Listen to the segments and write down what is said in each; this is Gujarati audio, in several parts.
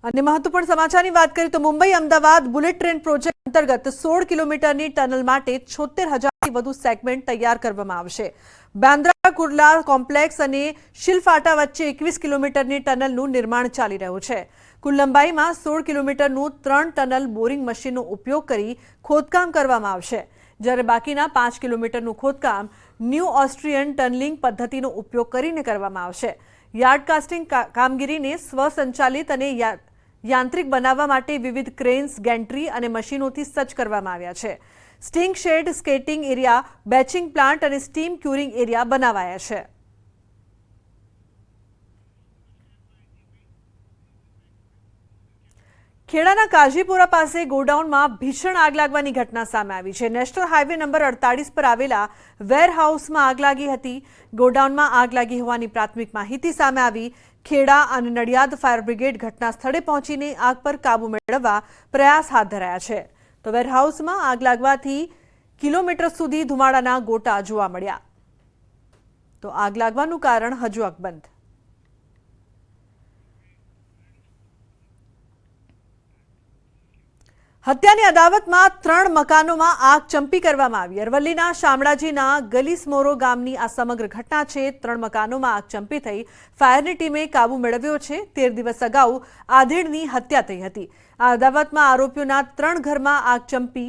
અને મહત્વપૂર્ણ સમાચારની વાત કરીએ તો Mumbai Ahmedabad bullet train project અંતર્ગત 16 કિલોમીટરની ટનલ માટે 76,000થી વધુ સેગમેન્ટ તૈયાર કરવામાં આવશે। બાંદ્રા કુર્લા કોમ્પ્લેક્સ અને શિલફાટા વચ્ચે 21 કિલોમીટરની ટનલનું નિર્માણ ચાલી રહ્યું છે। કુલ લંબાઈમાં 16 કિલોમીટરનું 3 ટનલ બોરિંગ મશીનનો ઉપયોગ કરી ખોદકામ કરવામાં આવશે, જ્યારે બાકીના 5 કિલોમીટરનું ખોદકામ ન્યૂ ઓસ્ટ્રિયન ટનલિંગ પદ્ધતિનો ઉપયોગ કરીને કરવામાં આવશે। યાર્ડ કાસ્ટિંગ કામગીરીને સ્વસંચાલિત અને યાંત્રિક બનાવવા માટે વિવિધ ક્રેન્સ, ગેન્ટ્રી અને મશીનોથી સજ્જ કરવામાં આવ્યા છે। સ્ટિંગ shed, skating area, batching plant અને સ્ટીમ ક્યુરિંગ એરિયા બનાવાયા છે। ખેડાના કાજીપુરા પાસે ગોડાઉનમાં ભીષણ આગ લાગવાની ઘટના સામે આવી છે। નેશનલ હાઈવે નંબર 48 પર આવેલા વેરહાઉસમાં આગ લાગી હતી। ગોડાઉનમાં આગ લાગી હોવાની પ્રાથમિક માહિતી સામે આવી। ખેડા અને નડિયાદ ફાયર બ્રિગેડ ઘટના સ્થળે પહોંચીને આગ પર કાબુ મેળવવા પ્રયાસ હાથ ધરાયા છે। તો વેરહાઉસમાં આગ લાગવાથી કિલોમીટર સુધી ધુમાડાના ગોટા જોવા મળ્યા। તો આગ લાગવાનું કારણ હજુ અકબંધ। હત્યાની અદાવતમાં 3 મકાનોમાં આગ ચંપી કરવામાં આવી। અરવલ્લીના શામળાજીના ગલીસમોરો ગામની આ સમગ્ર ઘટના છે। 3 મકાનોમાં આગ ચંપી થઈ ફાયરની ટીમે કાબુ મેળવ્યો છે। 13 દિવસ અગાઉ આધેડની હત્યા થઈ હતી। આ અદાવતમાં આરોપીઓના 3 ઘરમાં આગ ચંપી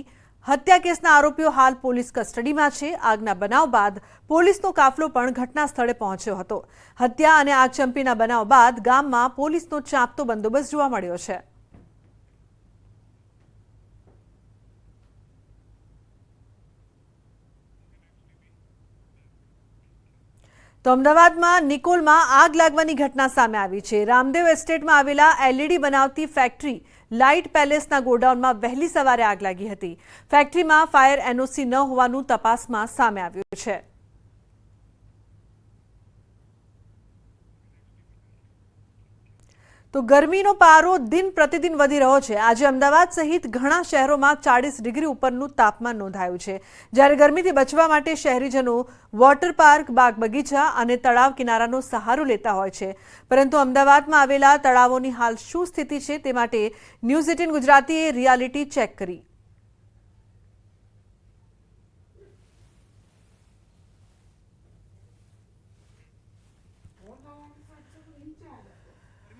હત્યા કેસના આરોપીઓ હાલ પોલીસ કસ્ટડીમાં છે। આગના બનાવ બાદ પોલીસનો કાફલો પણ ઘટના સ્થળે પહોંચ્યો હતો। હત્યા અને આગ ચંપીના બનાવ બાદ ગામમાં પોલીસનો ચાંપતો બંદોબસ્ત જોવા મળ્યો છે। તો અમદાવાદમાં નિકોલમાં આગ લાગવાની ઘટના સામે આવી છે। રામદેવ એસ્ટેટમાં આવેલા એલઈડી બનાવતી ફેક્ટરી લાઇટ પેલેસના ગોડાઉનમાં વહેલી સવારે આગ લાગી હતી। ફેક્ટરીમાં ફાયર એનઓસી ન હોવાનું તપાસમાં સામે આવ્યું છે। તો ગરમીનો પારો દિન પ્રતિદિન વધી રહ્યો છે। આજે અમદાવાદ સહિત ઘણા શહેરોમાં 40 ડિગ્રી ઉપરનું તાપમાન નોંધાયું છે, જ્યારે ગરમીથી બચવા માટે શહેરીજનો વોટર પાર્ક, બાગ બગીચા અને તળાવ કિનારાનો સહારો લેતા હોય છે। પરંતુ અમદાવાદમાં આવેલા તળાવોની હાલ શું સ્થિતિ છે તે માટે ન્યૂઝ 18 ગુજરાતીએ રિયાલિટી ચેક કરી।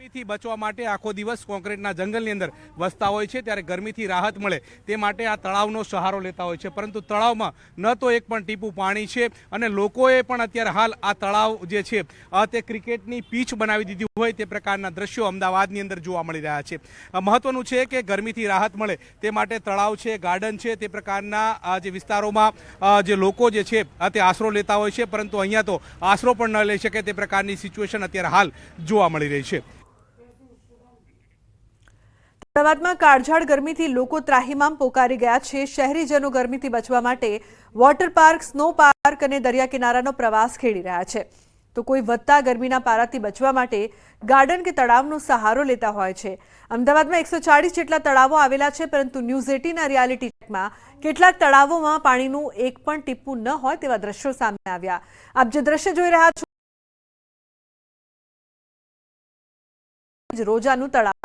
ગરમીથી બચવા માટે આખો દિવસ કોન્ક્રીટના જંગલની અંદર વસતા હોય છે, ત્યારે ગરમીથી રાહત મળે તે માટે આ તળાવનો સહારો લેતા હોય છે। પરંતુ તળાવમાં ન તો એક પણ ટીપું પાણી છે અને લોકોએ પણ અત્યારે હાલ આ તળાવ જે છે તે ક્રિકેટની પીચ બનાવી દીધી હોય તે પ્રકારના દ્રશ્યો અમદાવાદની અંદર જોવા મળી રહ્યા છે। મહત્વનું છે કે ગરમીથી રાહત મળે તે માટે તળાવ છે, ગાર્ડન છે, તે પ્રકારના જે વિસ્તારોમાં જે લોકો જે છે તે આશરો લેતા હોય છે, પરંતુ અહીંયા તો આશરો પણ ન લઈ શકે તે પ્રકારની સિચ્યુએશન અત્યારે હાલ જોવા મળી રહી છે। અમદાવાદમાં કાળઝાળ ગરમીથી લોકો ત્રાહિમામ પોકારી ગયા છે। શહેરીજનો ગરમીથી બચવા માટે વોટર પાર્ક, સ્નો પાર્ક અને દરિયા કિનારાનો પ્રવાસ ખેડી રહ્યા છે। તો કોઈ વધતા ગરમીના પારાથી બચવા માટે ગાર્ડન કે તળાવનો સહારો લેતા હોય છે। અમદાવાદમાં 140 જેટલા તળાવો આવેલા છે, પરંતુ ન્યૂઝ 18ના રિયાલિટી ચેકમાં કેટલાક તળાવોમાં પાણીનું એક પણ ટીપું ન હોય તેવા દ્રશ્યો સામે આવ્યા। આપ જે દ્રશ્ય જોઈ રહ્યા છો, રોજાનું તળાવ,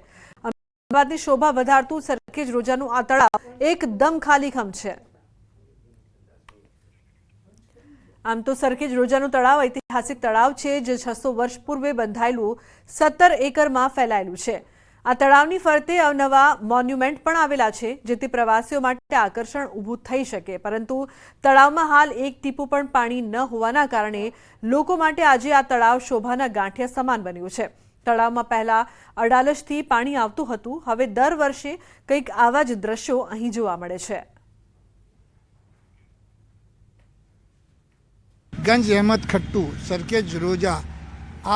અમદાવાદની શોભા વધારતું સરખેજ રોજાનું આ તળાવ એકદમ ખાલીખમ છે। આમ તો સરખેજ રોજાનું તળાવ ઐતિહાસિક તળાવ છે, જે 600 વર્ષ પૂર્વે બંધાયેલું 17 એકરમાં ફેલાયેલું છે। આ તળાવની ફરતે અવનવા મોન્યુમેન્ટ પણ આવેલા છે, જેથી પ્રવાસીઓ માટે આકર્ષણ ઊભું થઈ શકે। પરંતુ તળાવમાં હાલ એક ટીપું પણ પાણી ન હોવાના કારણે લોકો માટે આજે આ તળાવ શોભાના ગાંઠિયા સમાન બન્યું છે। તળાવમાં પહેલા અડાલજથી પાણી આવતું હતું, હવે દર વર્ષે કંઈક આવા જ દ્રશ્યો અહીં જોવા મળે છે। ગંજ અહેમદ ખટ્ટુ સરખેજ રોજા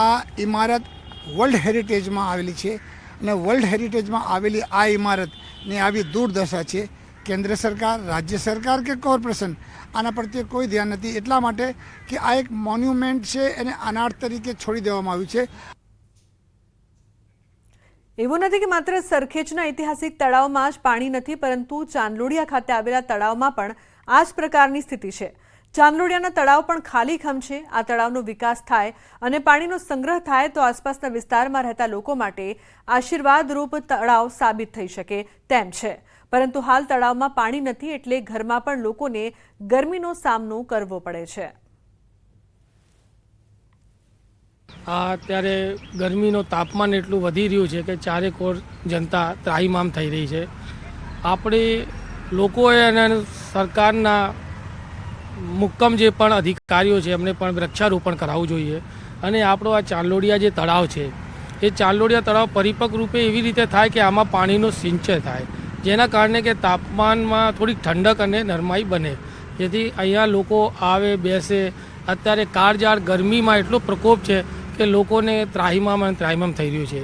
આ ઇમારત વર્લ્ડ હેરિટેજમાં આવેલી છે અને વર્લ્ડ હેરિટેજમાં આવેલી આ ઇમારતની આવી દુર્દશા છે। કેન્દ્ર સરકાર, રાજ્ય સરકાર કે કોર્પોરેશન આના પ્રત્યે કોઈ ધ્યાન નથી, એટલા માટે કે આ એક મોન્યુમેન્ટ છે એને અનાથ તરીકે છોડી દેવામાં આવ્યું છે। એવું નથી કે માત્ર સરખેજના ઐતિહાસિક તળાવમાં જ પાણી નથી, પરંતુ ચાંદલોડિયા ખાતે આવેલા તળાવમાં પણ આ જ પ્રકારની સ્થિતિ છે। ચાંદલોડિયાના તળાવ પણ ખાલીખમ છે। આ તળાવનો વિકાસ થાય અને પાણીનો સંગ્રહ થાય તો આસપાસના વિસ્તારમાં રહેતા લોકો માટે આશીર્વાદરૂપ તળાવ સાબિત થઈ શકે તેમ છે, પરંતુ હાલ તળાવમાં પાણી નથી એટલે ઘરમાં પણ લોકોને ગરમીનો સામનો કરવો પડે છે। આ અત્યારે ગરમીનો તાપમાન એટલું વધી રહ્યું છે કે ચારેકોર જનતા ત્રાહિમામ થઈ રહી છે। આપણે લોકોએ અને સરકારના મુક્કમ જે પણ અધિકારીઓ છે એમને પણ વૃક્ષારોપણ કરાવવું જોઈએ અને આપણો આ ચાંદલોડિયા જે તળાવ છે એ ચાંદલોડિયા તળાવ પરિપક્વ રૂપે એવી રીતે થાય કે આમાં પાણીનો સિંચય થાય, જેના કારણે કે તાપમાનમાં થોડીક ઠંડક અને નરમાઈ બને, જેથી અહીંયા લોકો આવે બેસે। અત્યારે કાળઝાળ ગરમીમાં એટલો પ્રકોપ છે કે લોકોને ત્રાહિમામ થઈ રહ્યું છે।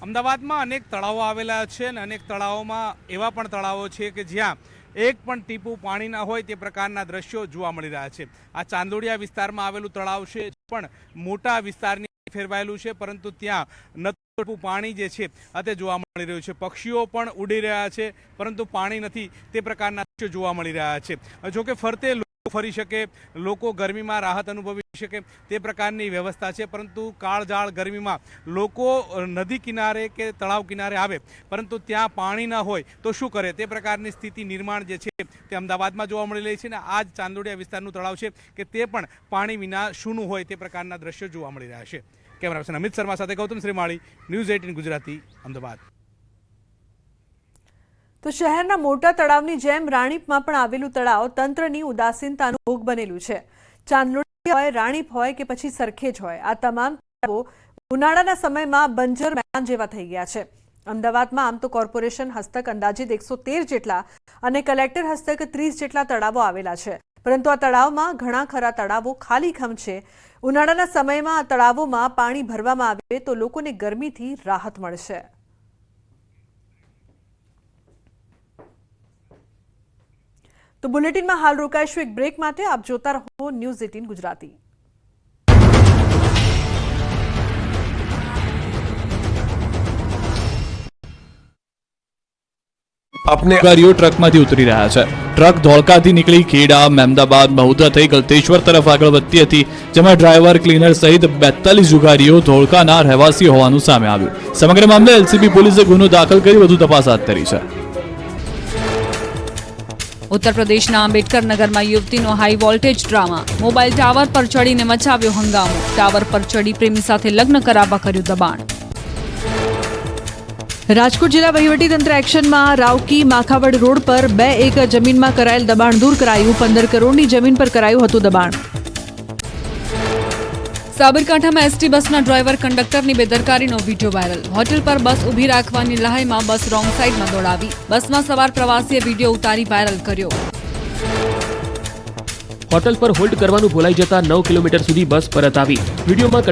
અમદાવાદમાં અનેક તળાવો આવેલા છે અને અનેક તળાવોમાં એવા પણ તળાવો છે કે જ્યાં એક પણ ટીપું પાણી ના હોય તે પ્રકારના દ્રશ્યો જોવા મળી રહ્યા છે। આ ચાંદોડિયા વિસ્તારમાં આવેલું તળાવ છે પણ મોટા વિસ્તારની ફેરવાયેલું છે, પરંતુ ત્યાં નતું પાણી જે છે તે જોવા મળી રહ્યું છે। પક્ષીઓ પણ ઉડી રહ્યા છે પરંતુ પાણી નથી તે પ્રકારના દ્રશ્યો જોવા મળી રહ્યા છે। જોકે ફરતે ફરી શકે, લોકો ગરમીમાં રાહત અનુભવી શકે તે પ્રકારની વ્યવસ્થા છે, પરંતુ કાળઝાળ ગરમીમાં લોકો નદી કિનારે કે તળાવ કિનારે આવે પરંતુ ત્યાં પાણી ન હોય તો શું કરે તે પ્રકારની સ્થિતિ નિર્માણ જે છે તે અમદાવાદમાં જોવા મળી રહી છે અને આ જ ચાંદોડિયા વિસ્તારનું તળાવ છે કે તે પણ પાણી વિના શૂનું હોય તે પ્રકારના દ્રશ્યો જોવા મળી રહ્યા છે। કેમેરા પર્સન અમિત શર્મા સાથે ગૌતમ શ્રીમાળી, ન્યૂઝ 18 ગુજરાતી, અમદાવાદ। તો શહેરના મોટા તળાવની જેમ રાણીપમાં પણ આવેલું તળાવ તંત્રની ઉદાસીનતાનો ભોગ બનેલું છે। ચાંદલોડિયા હોય, રાણીપ હોય કે પછી સરખેજ હોય, આ તમામ તળાવો ઉનાળાના સમયમાં બંજર મેદાન જેવા થઈ ગયા છે। અમદાવાદમાં આમ તો કોર્પોરેશન હસ્તક અંદાજિત 113 જેટલા અને કલેક્ટર હસ્તક 30 જેટલા તળાવો આવેલા છે, પરંતુ આ તળાવમાં ઘણા ખરા તળાવો ખાલીખમ છે। ઉનાળાના સમયમાં આ તળાવોમાં પાણી ભરવામાં આવે તો લોકોને ગરમીથી રાહત મળશે। તો બુલેટિનમાં હાલ રોકાઈશું એક બ્રેક માટે। આપ જોતા રહો ન્યૂઝ 18 ગુજરાતી। अपने गाड़ियों ट्रक में उतरी रहा है। ट्रक धोळका નીકળી ખેડા, મહેમદાબાદ, બહુદા થઈ ગલતેશ્વર તરફ આગળ વધતી હતી, જેમાં ડ્રાઈવર, ક્લીનર સહિત 42 જુગારીઓ ધોળકાના રહેવાસી હોવાનું સામે આવ્યું। સમગ્ર મામલે એલસીબી પોલીસે ગુનો દાખલ કરી વધુ તપાસ હાથ ધરી છે। उत्तर प्रदेशના આંબેડકર નગરમાં યુવતીનો high voltage drama. Mobile tower પર ચડીને મચાવ્યો હંગામો। ટાવર પર ચડી પ્રેમી સાથે લગ્ન કરાવવા કર્યું દબાણ। રાજકોટ જિલ્લા વહીવટીતંત્ર એક્શનમાં। રાવકી માખાવડ રોડ પર 2 એકર જમીનમાં કરાયેલ દબાણ દૂર કરાયું। 15 કરોડની જમીન પર કરાયું હતું દબાણ। સાબરકાંઠામાં એસટી બસના ડ્રાઈવર કંડક્ટરની બેદરકારીનો વીડિયો વાયરલ। હોટેલ પર બસ ઊભી રાખવાની લહાઈમાં બસ રોંગ સાઈડમાં દોડાવી। બસમાં સવાર પ્રવાસીએ વીડિયો ઉતારી વાયરલ કર્યો। હોટલ પર હોલ્ડ કરવાનું ભૂલાઈ જતા 9 કિલોમીટર સુધી બસ પરત આવી। વીડિયોમાં